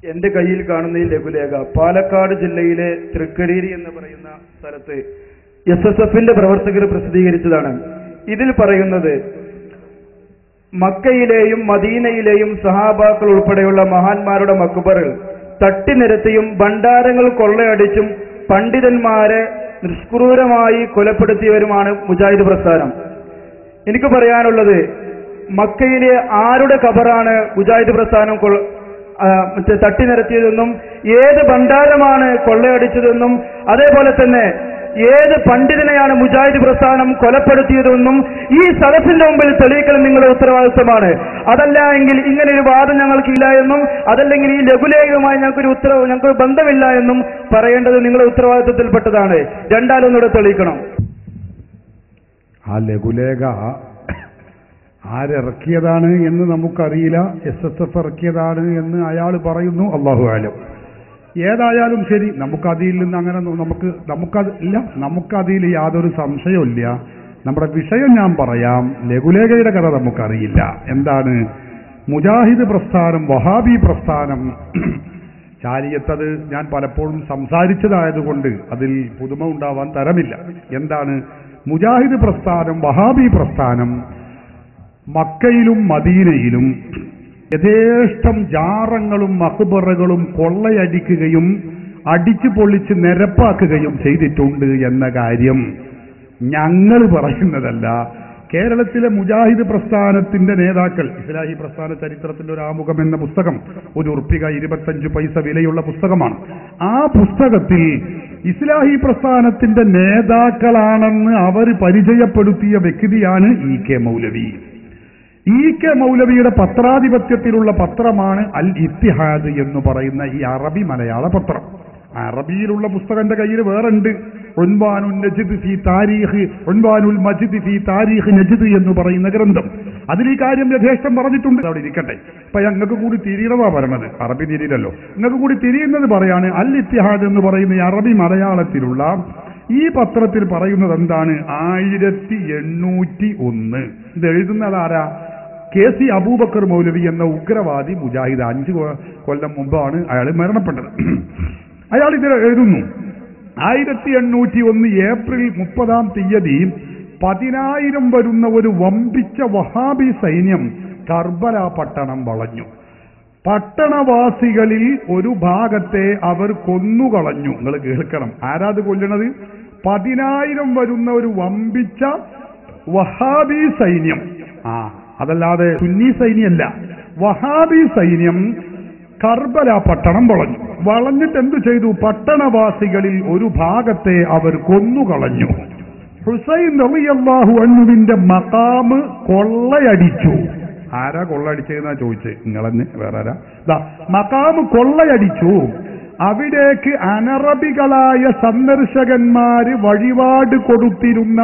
എന്റെ കയ്യിൽ കാണുന്ന ഈ ലഘുലേഖ പാലക്കാട് ജില്ലയിലെ തൃക്കടീരി എന്ന് പറയുന്ന സ്ഥലത്ത് SSFന്റെ പ്രവർത്തകർ പ്രസിദ്ധീകരിച്ചതാണ്. ഇതിൽ പറയുന്നത് മക്കയിലെയും മദീനയിലെയും സഹാബാക്കൾ ഉൾപ്പെടെയുള്ള മഹാന്മാരുടെ മക്ബറുകൾ തട്ടിനിരത്തിയും ഭണ്ഡാരങ്ങൾ കൊള്ളയടിച്ചും പണ്ഡിതന്മാരെ നിഷ്ക്രൂരമായി കൊലപ്പെടുത്തിയവരുമാണ് മുജാഹിദ് പ്രസ്ഥാനം. എനിക്ക് പറയാനുള്ളത്, മക്കയിലെ ആരുടെ ഖബറാണ് മുജാഹിദ് പ്രസ്ഥാനം തട്ടിനിരത്തിയതെന്നും ഏത് ഭണ്ഡാരമാണ് കൊള്ളയടിച്ചതെന്നും അതേപോലെ തന്നെ ഏത് പണ്ഡിതനെയാണ് മുജാഹിദ് പ്രസ്ഥാനം കൊലപ്പെടുത്തിയതെന്നും ഈ സദസ്സിന്റെ മുമ്പിൽ തെളിയിക്കൽ നിങ്ങളുടെ ഉത്തരവാദിത്വമാണ്. അതല്ല എങ്കിൽ ഇങ്ങനെ ഒരു വാദം ഞങ്ങൾക്കില്ല എന്നും അതല്ലെങ്കിൽ ഈ ലഘുലേഖയുമായി ഞങ്ങൾക്ക് ബന്ധമില്ല എന്നും പറയേണ്ടത് നിങ്ങളുടെ ഉത്തരവാദിത്വത്തിൽപ്പെട്ടതാണ്. രണ്ടാലൊന്നുകൂടെ തെളിയിക്കണം. ആ ലഘുലേഖ ആരിറക്കിയതാണ് എന്ന് നമുക്കറിയില്ല. SSF ഇറക്കിയതാണ് എന്ന് അയാൾ പറയുന്നു, അല്ലാഹു ആലം. ഏതായാലും ശരി, നമുക്കതിൽ നിന്ന് അങ്ങനെ നമുക്കതിൽ യാതൊരു സംശയമില്ല. നമ്മുടെ വിഷയം ഞാൻ പറയാം. ലഘുലേഖയുടെ കഥ നമുക്കറിയില്ല. എന്താണ് മുജാഹിദ് പ്രസ്ഥാനം, വഹാബി പ്രസ്ഥാനം ചാരിയത്തത് ഞാൻ പലപ്പോഴും സംസാരിച്ചതായതുകൊണ്ട് അതിൽ പുതുമ ഉണ്ടാവാൻ തരമില്ല. എന്താണ് മുജാഹിദ് പ്രസ്ഥാനം, വഹാബി പ്രസ്ഥാനം മക്കയിലും മദീനയിലും യഥേഷ്ടം ജാറങ്ങളും മഖ്ബറകളും കൊള്ളയടിക്കുകയും അടിച്ചു പൊളിച്ച് നിരപ്പാക്കുകയും ചെയ്തിട്ടുണ്ട് എന്ന കാര്യം ഞങ്ങൾ പറയുന്നതല്ല. കേരളത്തിലെ മുജാഹിദ് പ്രസ്ഥാനത്തിന്റെ നേതാക്കൾ, ഇസ്ലാഹി പ്രസ്ഥാന ചരിത്രത്തിന്റെ ഒരു ആമുഖം എന്ന പുസ്തകം, ₹1.25 വിലയുള്ള പുസ്തകമാണ്. ആ പുസ്തകത്തിൽ ഇസ്ലാഹി പ്രസ്ഥാനത്തിന്റെ നേതാക്കളാണെന്ന് അവർ പരിചയപ്പെടുത്തിയ വ്യക്തിയാണ് EK മൗലവി. EK മൗലവിയുടെ പത്രാധിപത്യത്തിലുള്ള പത്രമാണ് അൽ ഇത്തിഹാദ് എന്ന് പറയുന്ന ഈ അറബി മലയാള പത്രം. അറബിയിലുള്ള പുസ്തകം എന്റെ കയ്യിൽ വേറുണ്ട്. ഉൻവാനുൽ മജിദ് ഫി താരീഖ് നജ്ദ് എന്ന് പറയുന്ന ഗ്രന്ഥം. അതിൽ ഈ കാര്യം യഥേഷ്ടം പറഞ്ഞിട്ടുണ്ട്. അവിടെ ഇരിക്കട്ടെ. ഇപ്പൊ ഞങ്ങൾക്ക് കൂടി തിരിയണതാ പറയണത്, അറബി തിരിയില്ലല്ലോ. നിങ്ങൾക്ക് കൂടി തിരിയുന്നത് പറയാണ്. അൽ ഇത്തിഹാദ് എന്ന് പറയുന്ന ഈ അറബി മലയാളത്തിലുള്ള ഈ പത്രത്തിൽ പറയുന്നത് എന്താണ്? 1801 ഇത് എഴുതുന്നത് ആരാ? KC അബൂബക്കർ മൗലവി എന്ന ഉഗ്രവാദി മുജാഹിദ്. 5 കൊല്ലം മുമ്പാണ് അയാൾ മരണപ്പെട്ടത്. അയാൾ ഇത് എഴുതുന്നു. 1801 ഏപ്രിൽ 30 10,000 വരുന്ന ഒരു വമ്പിച്ച വഹാബി സൈന്യം കർബല പട്ടണം വളഞ്ഞു. പട്ടണവാസികളിൽ ഒരു ഭാഗത്തെ അവർ കൊന്നുകളഞ്ഞു. നിങ്ങൾ കേൾക്കണം, ആരാത് കൊല്ലണത്? 10,000 വരുന്ന ഒരു വമ്പിച്ച വഹാബി സൈന്യം. അതല്ലാതെ സുന്നി സൈന്യമല്ല, വഹാബി സൈന്യം കർബല പട്ടണം വളഞ്ഞു. വളഞ്ഞിട്ട് എന്തു ചെയ്തു? പട്ടണവാസികളിൽ ഒരു ഭാഗത്തെ അവർ കൊന്നുകളഞ്ഞു. ഹുസൈൻ റളിയല്ലാഹു അൻഹുവിന്റെ മഖാമ് കൊള്ളയടിച്ചു. ആരാ കൊള്ളയടിച്ചതെന്നാ ചോദിച്ചത്? നിങ്ങളെന്ന് വേറെ ആരാ? മഖാമ് കൊള്ളയടിച്ചു. അവിടേക്ക് അനറബികളായ സന്ദർശകന്മാര് വഴിപാട് കൊടുത്തിരുന്ന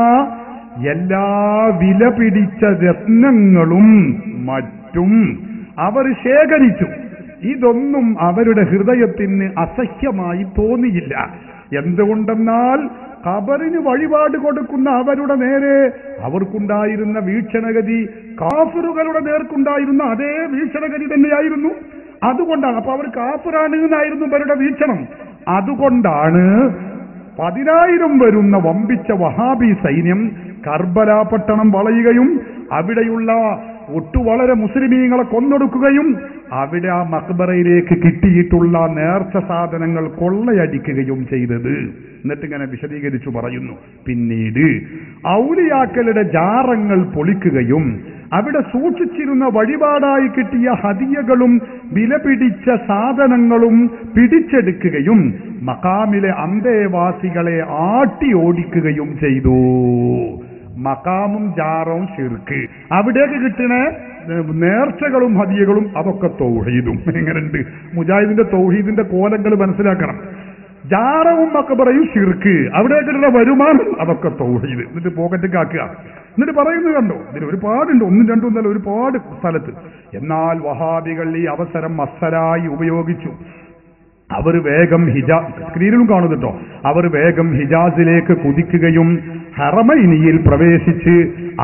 എല്ലാ വില പിടിച്ച രത്നങ്ങളും മറ്റും അവർ ശേഖരിച്ചു. ഇതൊന്നും അവരുടെ ഹൃദയത്തിന് അസഹ്യമായി തോന്നിയില്ല. എന്തുകൊണ്ടെന്നാൽ ഖബറിന് വഴിപാട് കൊടുക്കുന്ന അവരുടെ നേരെ അവർക്കുണ്ടായിരുന്ന വീക്ഷണഗതി കാഫിറുകളുടെ നേർക്കുണ്ടായിരുന്ന അതേ വീക്ഷണഗതി തന്നെയായിരുന്നു. അതുകൊണ്ടാണ്, അപ്പൊ അവർ കാഫിറാണ് എന്നായിരുന്നു അവരുടെ വീക്ഷണം. അതുകൊണ്ടാണ് 10,000 വരുന്ന വമ്പിച്ച വഹാബി സൈന്യം കർബല പട്ടണം വളയുകയും അവിടെയുള്ള വളരെ മുസ്ലിമീങ്ങളെ കൊന്നൊടുക്കുകയും അവിടെ ആ മഖ്ബറയിലേക്ക് കിട്ടിയിട്ടുള്ള നേർച്ച സാധനങ്ങൾ കൊള്ളയടിക്കുകയും ചെയ്തത്. എന്നിട്ടിങ്ങനെ വിശദീകരിച്ചു പറയുന്നു. പിന്നീട് ഔലിയാക്കളുടെ ജാറങ്ങൾ പൊളിക്കുകയും അവിടെ സൂക്ഷിച്ചിരുന്ന വഴിപാടായി കിട്ടിയ ഹദിയകളും വിലപിടിച്ച സാധനങ്ങളും പിടിച്ചെടുക്കുകയും മഖാമിലെ അന്തേവാസികളെ ആട്ടി ഓടിക്കുകയും ചെയ്തു. മഖാമും ജാറവും ശിർക്ക്, അവിടേക്ക് കിട്ടുന്ന നേർച്ചകളും ഹദിയകളും അതൊക്കെ തൗഹീദും. എങ്ങനെയുണ്ട് മുജാഹിദിന്റെ തൗഹീദിന്റെ കോലങ്ങൾ മനസ്സിലാക്കണം. ജാറവും മഖബറയും ശിർക്ക്, അവിടേക്കുള്ള വരുമാനം അതൊക്കെ തൗഹീദ്. എന്നിട്ട് പോക്കറ്റൊക്കെ ആക്കുക. എന്നിട്ട് പറയുന്നത് കണ്ടോ, ഇതിൽ ഒരുപാടുണ്ട്, 1, 2 എന്നല്ല, ഒരുപാട് സ്ഥലത്ത്. എന്നാൽ വഹാബികൾ ഈ അവസരം മസ്സലായി ഉപയോഗിച്ചു. അവർ വേഗം സ്ക്രീനിലും കാണുന്നുട്ടോ, അവർ വേഗം ഹിജാസിലേക്ക് കുതിക്കുകയും ഹറമൈനിയിൽ പ്രവേശിച്ച്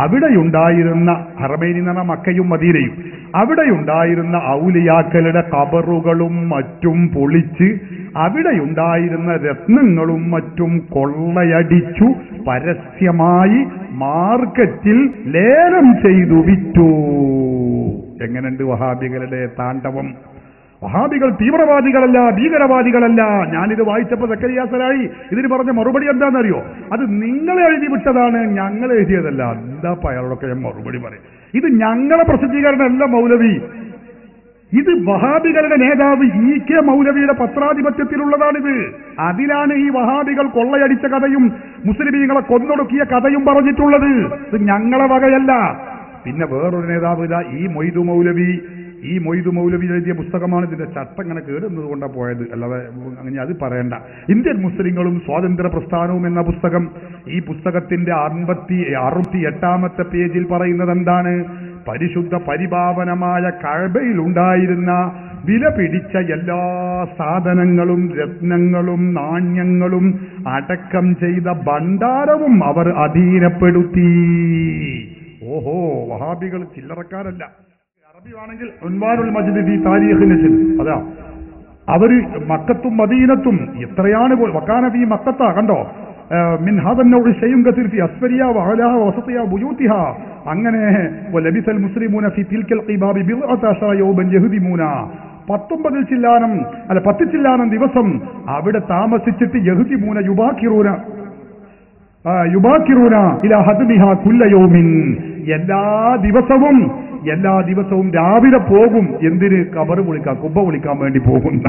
അവിടെയുണ്ടായിരുന്ന, ഹറമൈനി എന്ന് പറഞ്ഞാൽ മക്കയും മദീനയും, അവിടെയുണ്ടായിരുന്ന ഔലിയാക്കളുടെ ഖബറുകളും മറ്റും പൊളിച്ച് അവിടെയുണ്ടായിരുന്ന രത്നങ്ങളും മറ്റും കൊള്ളയടിച്ചു പരസ്യമായി മാർക്കറ്റിൽ ലേലം ചെയ്തു വിറ്റു. എങ്ങനെയുണ്ട് വഹാബികളുടെ താണ്ഡവം? വഹാബികൾ തീവ്രവാദികളല്ല, ഭീകരവാദികളല്ല. ഞാനിത് വായിച്ചപ്പോൾ സക്കരിയ സലാഹി ഇതിന് പറഞ്ഞ മറുപടി എന്താണെന്നറിയോ? അത് നിങ്ങൾ എഴുതി വിട്ടതാണ്, ഞങ്ങൾ എഴുതിയതല്ല. എന്താ അയാളോടൊക്കെ ഞാൻ മറുപടി പറയും? ഇത് ഞങ്ങളെ പ്രസിദ്ധീകരണമല്ല മൗലവി, ഇത് വഹാബികളുടെ നേതാവ് EK മൗലവിയുടെ പത്രാധിപത്യത്തിലുള്ളതാണിത്. അതിലാണ് ഈ വഹാബികൾ കൊള്ളയടിച്ച കഥയും മുസ്ലിമീങ്ങളെ കൊന്നൊടുക്കിയ കഥയും പറഞ്ഞിട്ടുള്ളത്. ഇത് ഞങ്ങളെ വകയല്ല. പിന്നെ വേറൊരു നേതാവ് ഇതാ ഈ മൊയ്തു മൗലവി എഴുതിയ പുസ്തകമാണ്. ഇതിന്റെ ചട്ടം ഇങ്ങനെ കേടുന്നത് കൊണ്ടാണ് പോയത്, അല്ലാതെ അങ്ങനെ അത് പറയണ്ട. ഇന്ത്യൻ മുസ്ലിങ്ങളും സ്വാതന്ത്ര്യ പ്രസ്ഥാനവും എന്ന പുസ്തകം, ഈ പുസ്തകത്തിന്റെ 68-ാമത്തെ പേജിൽ പറയുന്നത് എന്താണ്? പരിശുദ്ധ പരിപാവനമായ കഅബയിൽ ഉണ്ടായിരുന്ന വില പിടിച്ച എല്ലാ സാധനങ്ങളും രത്നങ്ങളും നാണ്യങ്ങളും അടക്കം ചെയ്ത ഭണ്ഡാരവും അവർ അധീനപ്പെടുത്തി. ഓഹോ, വഹാബികൾ ചില്ലറക്കാരല്ല. അറബിയാണെങ്കിൽ ഉൻവാനുൽ മജ്ദ് ഫീ താരീഖ് നജ്ദ്, അതാ അവര് മക്കത്തും മദീനത്തും എത്രയാണ് വകാന ഫീ മക്കത്ത, കണ്ടോ, മിൻ ഹാദൻ നൗഇ ശൈഉൻ കസീർ ഫീ അസ്ഫരിയ വഅലാഹ വസതിയ ബുയൂതിഹ. അങ്ങനെ വലബിസൽ മുസ്ലിമൂന ഫീ തിൽകൽ ഖിബാബി ബിദ്അത അശറ യൗമൻ യഹ്ദിമൂന. 10 ചില്ലാനം ദിവസം അവിടെ താമസിച്ചിട്ട് യഹ്ദിമൂന യുബാക്കിറൂന ഇലാ ഹദ്മിഹ കുല്ല യൗമിൻ. എല്ലാ ദിവസവും രാവിലെ പോകും. എന്തിന്? ഖബർ വിളിക്കാൻ, കുബ്ബ വിളിക്കാൻ വേണ്ടി പോകുന്ന,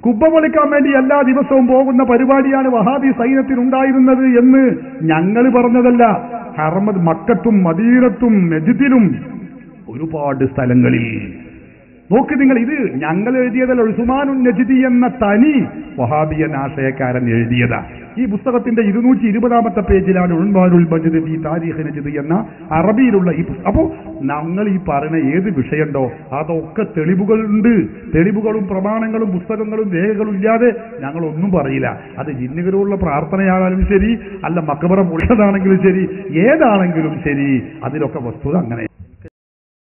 കുബ്ബ വിളിക്കാൻ വേണ്ടി എല്ലാ ദിവസവും പോകുന്ന പരിപാടിയാണ് വഹാബി സൈന്യത്തിനുണ്ടായിരുന്നത് എന്ന് ഞങ്ങൾ പറഞ്ഞതല്ല. ഹറമത് മക്കത്തും മദീനത്തും നജ്ദിലും ഒരുപാട് സ്ഥലങ്ങളിൽ നോക്ക് നിങ്ങൾ. ഇത് ഞങ്ങൾ എഴുതിയതല്ല, ഉസ്മാനുൻ നജ്ദി എന്ന തനി വഹാബിയൻ ആശയക്കാരൻ എഴുതിയതാ. ഈ പുസ്തകത്തിന്റെ 220-ാമത്തെ പേജിലാണ് ഉൻവാനുൽ മജ്ദ് ഫീ താരീഖ് നജ്ദ് എന്ന അറബിയിലുള്ള ഈ പുസ്തകം. അപ്പോൾ ഞങ്ങൾ ഈ പറയുന്ന ഏത് വിഷയമുണ്ടോ അതൊക്കെ തെളിവുകളുണ്ട്. തെളിവുകളും പ്രമാണങ്ങളും പുസ്തകങ്ങളും രേഖകളും ഇല്ലാതെ ഞങ്ങളൊന്നും പറയില്ല. അത് ജിന്നുകളുള്ള പ്രാർത്ഥനയാണെങ്കിലും ശരി, അല്ല മക്ബറ പൊളിച്ചതാണെങ്കിലും ശരി, ഏതാണെങ്കിലും ശരി, അതിലൊക്കെ വസ്തുത അങ്ങനെ.